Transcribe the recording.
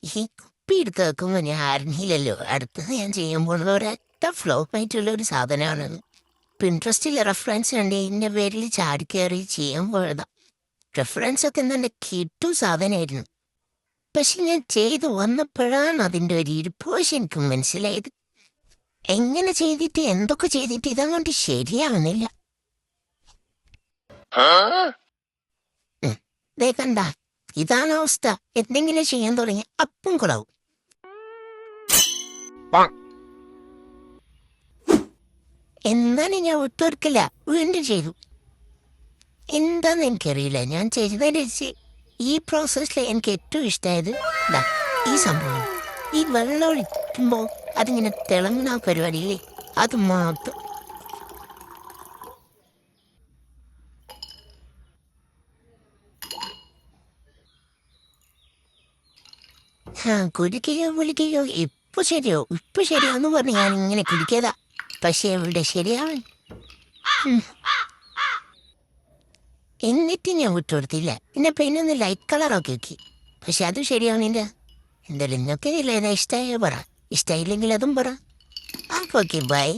ഈ കുപ്പി എടുത്ത് വെക്കുമ്പോൾ ഞാൻ അറിഞ്ഞില്ലല്ലോ അടുത്തത് ഞാൻ ചെയ്യുമ്പോൾ ഒരൊറ്റ ഫ്ലോപ്പ് ആയിട്ടുള്ള ഒരു സാധനമാണ്. പിൻട്രസ്റ്റിൽ റെഫറൻസ് കണ്ട് ഇതിൻ്റെ പേരിൽ ചാടിക്കയറി ചെയ്യുമ്പോഴതാ. റെഫറൻസ് ഒക്കെ നല്ല കിട്ടു സാധനമായിരുന്നു. പക്ഷെ ഞാൻ ചെയ്തു വന്നപ്പോഴാണ് അതിൻ്റെ ഒരു ഇരിപ്പോശം എനിക്ക് മനസ്സിലായത്. എങ്ങനെ ചെയ്തിട്ട് എന്തൊക്കെ ചെയ്തിട്ട് ഇതങ്ങോട്ട് ശരിയാവുന്നില്ല. ദേ കണ്ട, ഇതാണ് അവസ്ഥ. എന്തെങ്കിലും ചെയ്യാൻ തുടങ്ങി അപ്പം കുളാവും. എന്നാലും ഞാൻ വിട്ടുകൊടുക്കില്ല, വീണ്ടും ചെയ്തു. എന്താന്ന് എനിക്കറിയില്ല, ഞാൻ ചെയ്തതിന് ഈ പ്രോസസ്സിൽ എനിക്ക് ഏറ്റവും ഇഷ്ടമായത് ഈ സംഭവം. ഈ വെള്ളം ഒഴിക്കുമ്പോൾ അതിങ്ങനെ തിളങ്ങുന്ന പരിപാടിയില്ലേ, അത് മാത്രം. കുടിക്കുകയോ വിളിക്കുകയോ ഇപ്പൊ ശരിയാന്ന് പറഞ്ഞ് ഞാൻ ഇങ്ങനെ കുടിക്കതാ. പക്ഷെ ഇവിടെ ശരിയാവൻ. എന്നിട്ട് ഞാൻ വിട്ടുകൊടുത്തില്ല. പിന്നെ പെയിനൊന്ന് ലൈറ്റ് കളറൊക്കെ നോക്കി, പക്ഷെ അത് ശരിയാവണില്ല. എന്തായാലും നിങ്ങൾക്ക് ഇതിലേതാ ഇഷ്ടമായ പറ, ഇഷ്ടമായില്ലെങ്കിൽ അതും പറ. അപ്പോൾ ഓക്കെ, ബൈ.